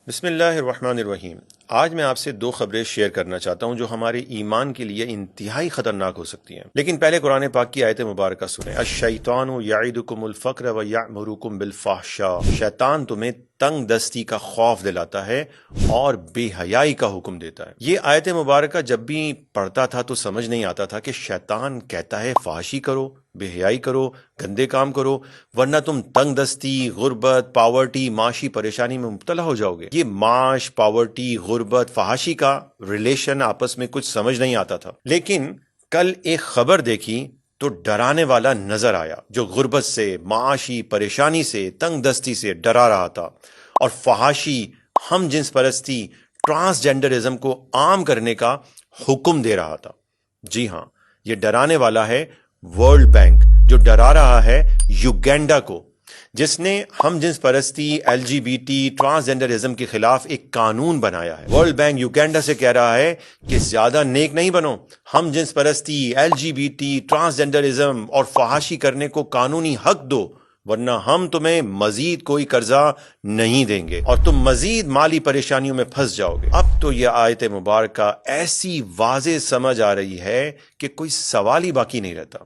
بسم اللہ الرحمن الرحیم۔ آج میں آپ سے دو خبریں شیئر کرنا چاہتا ہوں جو ہمارے ایمان کے لیے انتہائی خطرناک ہو سکتی ہیں، لیکن پہلے قرآن پاک کی آیت مبارکہ سنیں۔ الشیطان یعدکم الفقر ویأمرکم بالفحشاء، شیطان تمہیں تنگ دستی کا خوف دلاتا ہے اور بے حیائی کا حکم دیتا ہے۔ یہ آیت مبارکہ جب بھی پڑھتا تھا تو سمجھ نہیں آتا تھا کہ شیطان کہتا ہے فحاشی کرو، بے حیائی کرو، گندے کام کرو، ورنہ تم تنگ دستی، غربت، پاورٹی، معاشی پریشانی میں مبتلا ہو جاؤ گے۔ یہ معاش، پاورٹی، غربت، فحاشی کا ریلیشن آپس میں کچھ سمجھ نہیں آتا تھا، لیکن کل ایک خبر دیکھی تو ڈرانے والا نظر آیا جو غربت سے، معاشی پریشانی سے، تنگ دستی سے ڈرا رہا تھا اور فحاشی، ہم جنس پرستی، ٹرانسجینڈرزم کو عام کرنے کا حکم دے رہا تھا۔ جی ہاں، یہ ڈرانے والا ہے ورلڈ بینک، جو ڈرا رہا ہے یوگینڈا کو، جس نے ہم جنس پرستی، L G B T, transgenderism کے خلاف ایک قانون بنایا ہے۔ ورلڈ بینک یوگینڈا سے کہہ رہا ہے کہ زیادہ نیک نہیں بنو، ہم جنس پرستی، L G B T, transgenderism اور فحاشی کرنے کو قانونی حق دو، ورنہ ہم تمہیں مزید کوئی قرضہ نہیں دیں گے اور تم مزید مالی پریشانیوں میں پھنس جاؤ گے۔ اب تو یہ آیت مبارکہ ایسی واضح سمجھ آ رہی ہے کہ کوئی سوال ہی باقی نہیں رہتا۔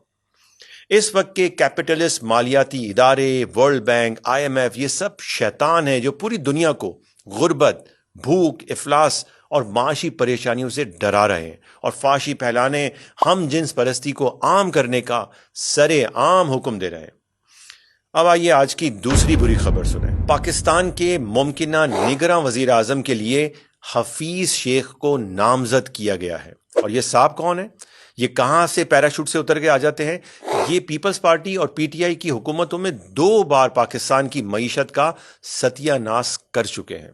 اس وقت کے کیپٹلسٹ مالیاتی ادارے، world bank, I M F, یہ سب شیطان ہیں جو پوری دنیا کو غربت، بھوک، افلاس اور معاشی پریشانیوں سے ڈرا رہے ہیں اور فحاشی پھیلانے، ہم جنس پرستی کو عام کرنے کا سر عام حکم دے رہے ہیں۔ اب آئیے آج کی دوسری بری خبر سنیں۔ پاکستان کے ممکنہ نگراں وزیر اعظم کے لیے حفیظ شیخ کو نامزد کیا گیا ہے، اور یہ صاحب کون ہے؟ یہ کہاں سے پیراشوٹ سے اتر کے آ جاتے ہیں؟ یہ پیپلز پارٹی اور پی ٹی آئی کی حکومتوں میں 2 بار پاکستان کی معیشت کا ستیہ ناش کر چکے ہیں،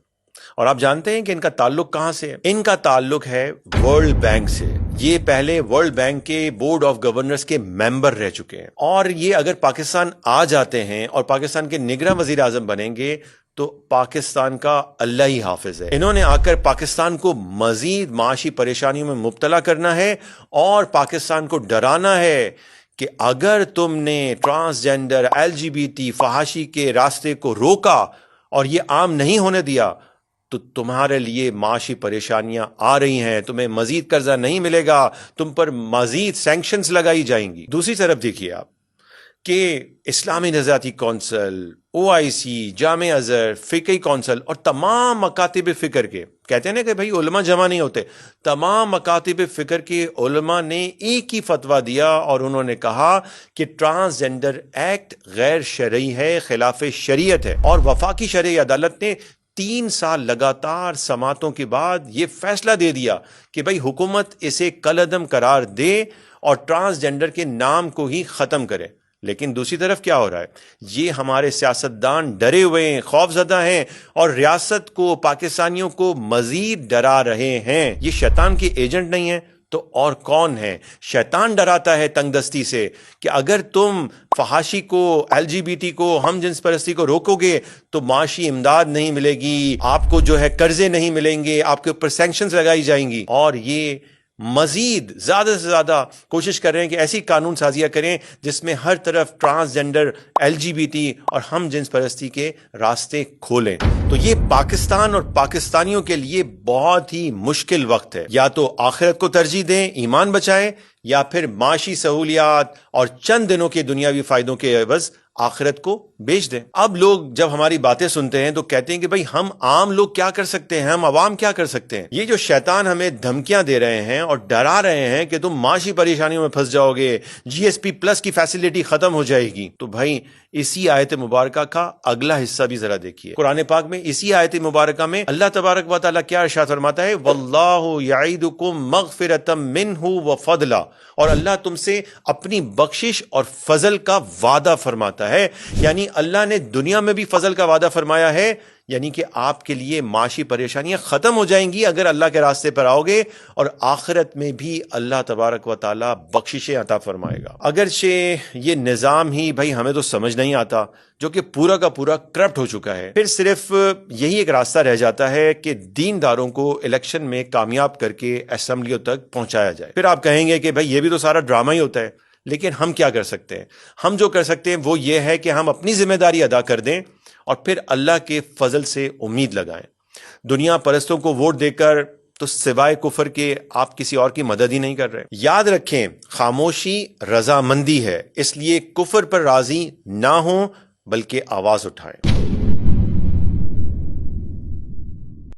اور آپ جانتے ہیں کہ ان کا تعلق کہاں سے ہے؟ ان کا تعلق ہے ورلڈ بینک سے۔ یہ پہلے ورلڈ بینک کے بورڈ آف گورنرز کے ممبر رہ چکے ہیں، اور یہ اگر پاکستان آ جاتے ہیں اور پاکستان کے نگراں وزیر اعظم بنیں گے تو پاکستان کا اللہ ہی حافظ ہے۔ انہوں نے آ کر پاکستان کو مزید معاشی پریشانیوں میں مبتلا کرنا ہے اور پاکستان کو ڈرانا ہے کہ اگر تم نے transgender, L G B T, فحاشی کے راستے کو روکا اور یہ عام نہیں ہونے دیا تو تمہارے لیے معاشی پریشانیاں آ رہی ہیں، تمہیں مزید قرضہ نہیں ملے گا، تم پر مزید سینکشنز لگائی جائیں گی۔ دوسری طرف دیکھیے آپ کہ اسلامی نظریاتی کونسل، او آئی سی، جامع ازہر، فقہی کونسل اور تمام مکاتب فکر کے، کہتے ہیں نا کہ بھائی علماء جمع نہیں ہوتے، تمام مکاتب فکر کے علماء نے ایک ہی فتویٰ دیا اور انہوں نے کہا کہ ٹرانسجینڈر ایکٹ غیر شرعی ہے، خلاف شریعت ہے، اور وفاقی شرعی عدالت نے 3 سال لگاتار سماعتوں کے بعد یہ فیصلہ دے دیا کہ بھائی حکومت اسے کالعدم قرار دے اور ٹرانسجینڈر کے نام کو ہی ختم کرے۔ لیکن دوسری طرف کیا ہو رہا ہے؟ یہ ہمارے سیاستدان ڈرے ہوئے ہیں، خوف زدہ ہیں اور ریاست کو، پاکستانیوں کو مزید ڈرا رہے ہیں۔ یہ شیطان کے ایجنٹ نہیں ہیں تو اور کون ہے؟ شیطان ڈراتا ہے تنگ دستی سے کہ اگر تم فحاشی کو، ایل جی بی ٹی کو، ہم جنس پرستی کو روکو گے تو معاشی امداد نہیں ملے گی، آپ کو جو ہے قرضے نہیں ملیں گے، آپ کے اوپر سینکشنز لگائی جائیں گی، اور یہ مزید زیادہ سے زیادہ کوشش کر رہے ہیں کہ ایسی قانون سازیاں کریں جس میں ہر طرف transgender, L G B T اور ہم جنس پرستی کے راستے کھولیں۔ تو یہ پاکستان اور پاکستانیوں کے لیے بہت ہی مشکل وقت ہے، یا تو آخرت کو ترجیح دیں، ایمان بچائیں، یا پھر معاشی سہولیات اور چند دنوں کے دنیاوی فائدوں کے عوض آخرت کو بیچ دیں۔ اب لوگ جب ہماری باتیں سنتے ہیں تو کہتے ہیں کہ بھئی ہم عام لوگ کیا کر سکتے ہیں، ہم عوام کیا کر سکتے ہیں؟ یہ جو شیطان ہمیں دھمکیاں دے رہے ہیں اور ڈرا رہے ہیں کہ تم معاشی پریشانیوں میں پھنس جاؤ گے، جی ایس پی پلس کی فیسلٹی ختم ہو جائے گی، تو بھائی اسی آیت مبارکہ کا اگلا حصہ بھی ذرا دیکھیے۔ قرآن پاک میں اسی آیت مبارکہ میں اللہ تبارک و تعالیٰ کیا ارشاد فرماتا ہے؟ واللہ یعیدکم مغفرۃ منہ وفضلا، اور اللہ تم سے اپنی بخشش اور فضل کا وعدہ فرماتا ہے، یعنی اللہ نے دنیا میں بھی فضل کا وعدہ فرمایا ہے، یعنی کہ آپ کے لیے معاشی پریشانیاں ختم ہو جائیں گی اگر اللہ کے راستے پر آؤ گے، اور آخرت میں بھی اللہ تبارک و تعالیٰ بخششیں عطا فرمائے گا۔ اگرچہ یہ نظام ہی بھائی ہمیں تو سمجھ نہیں آتا، جو کہ پورا کا پورا کرپٹ ہو چکا ہے، پھر صرف یہی ایک راستہ رہ جاتا ہے کہ دینداروں کو الیکشن میں کامیاب کر کے اسمبلیوں تک پہنچایا جائے۔ پھر آپ کہیں گے کہ بھائی یہ بھی تو سارا ڈرامہ ہی ہوتا ہے، لیکن ہم کیا کر سکتے ہیں؟ ہم جو کر سکتے ہیں وہ یہ ہے کہ ہم اپنی ذمہ داری ادا کر دیں اور پھر اللہ کے فضل سے امید لگائیں۔ دنیا پرستوں کو ووٹ دے کر تو سوائے کفر کے آپ کسی اور کی مدد ہی نہیں کر رہے۔ یاد رکھیں، خاموشی رضامندی ہے، اس لیے کفر پر راضی نہ ہوں بلکہ آواز اٹھائیں۔